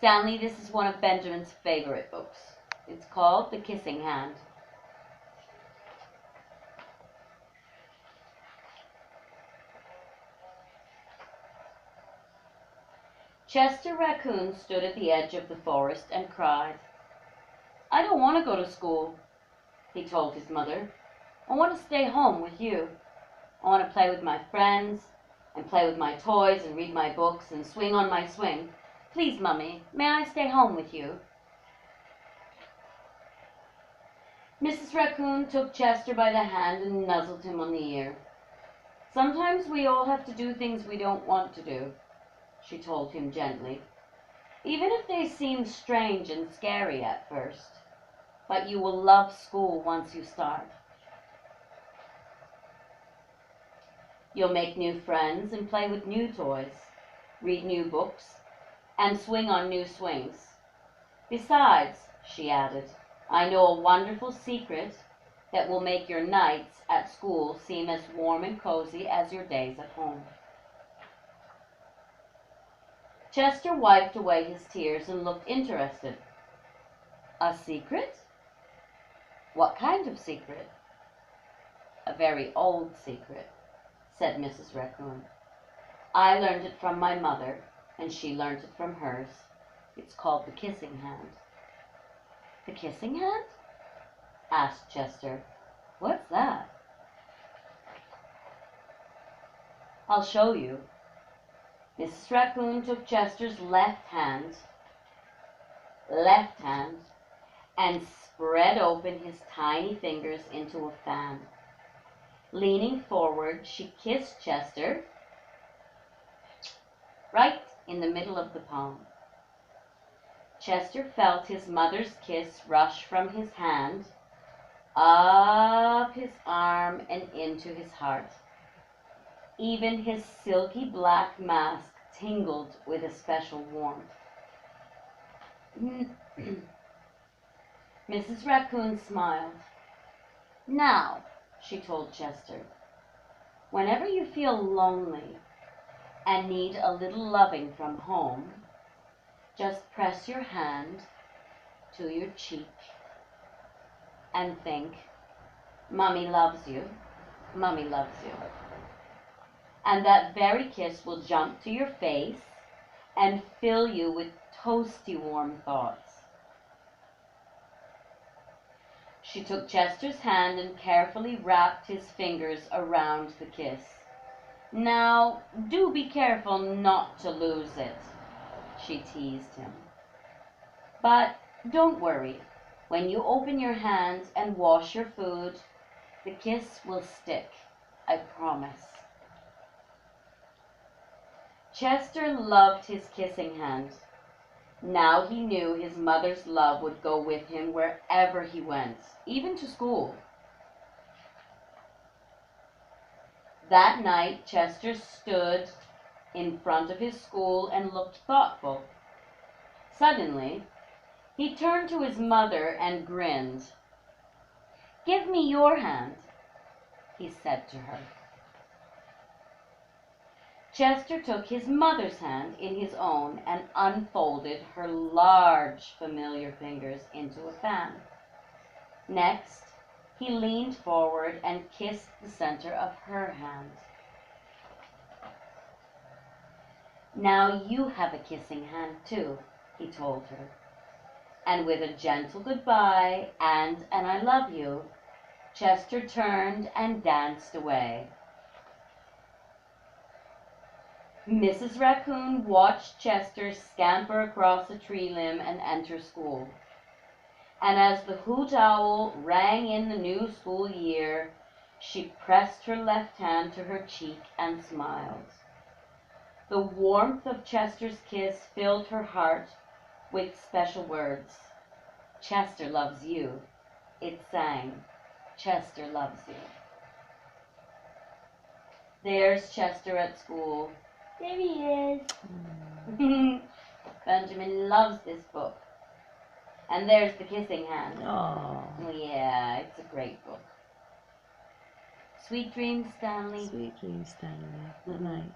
Stanley, this is one of Benjamin's favorite books. It's called The Kissing Hand. Chester Raccoon stood at the edge of the forest and cried. I don't want to go to school, he told his mother. I want to stay home with you. I want to play with my friends and play with my toys and read my books and swing on my swing. Please, Mummy, may I stay home with you? Mrs. Raccoon took Chester by the hand and nuzzled him on the ear. Sometimes we all have to do things we don't want to do, she told him gently, even if they seem strange and scary at first. But you will love school once you start. You'll make new friends and play with new toys, read new books, and swing on new swings. Besides, she added, I know a wonderful secret that will make your nights at school seem as warm and cozy as your days at home. Chester wiped away his tears and looked interested. A secret? What kind of secret? A very old secret, said Mrs. Raccoon. I learned it from my mother, and she learned it from hers. It's called the kissing hand. The kissing hand? Asked Chester. What's that? I'll show you. Mrs. Raccoon took Chester's left hand, and spread open his tiny fingers into a fan. Leaning forward, she kissed Chester right in the middle of the palm. Chester felt his mother's kiss rush from his hand, up his arm and into his heart. Even his silky black mask tingled with a special warmth. Mrs. Raccoon smiled. Now, she told Chester, whenever you feel lonely and need a little loving from home, just press your hand to your cheek and think, Mommy loves you, Mommy loves you. And that very kiss will jump to your face and fill you with toasty warm thoughts. She took Chester's hand and carefully wrapped his fingers around the kiss. Now, do be careful not to lose it, she teased him. But don't worry. When you open your hands and wash your food, the kiss will stick, I promise. Chester loved his kissing hand. Now he knew his mother's love would go with him wherever he went, even to school. That night, Chester stood in front of his school and looked thoughtful. Suddenly, he turned to his mother and grinned. Give me your hand, he said to her. Chester took his mother's hand in his own and unfolded her large, familiar fingers into a fan. Next, he leaned forward and kissed the center of her hand. Now you have a kissing hand too, he told her. And with a gentle goodbye and an I love you, Chester turned and danced away. Mrs. Raccoon watched Chester scamper across a tree limb and enter school. And as the hoot owl rang in the new school year, she pressed her left hand to her cheek and smiled. The warmth of Chester's kiss filled her heart with special words. Chester loves you. It sang, Chester loves you. There's Chester at school. There he is. Benjamin loves this book. And there's the kissing hand. Oh, Yeah, it's a great book. Sweet dreams, Stanley. sweet dreams, Stanley. Good night.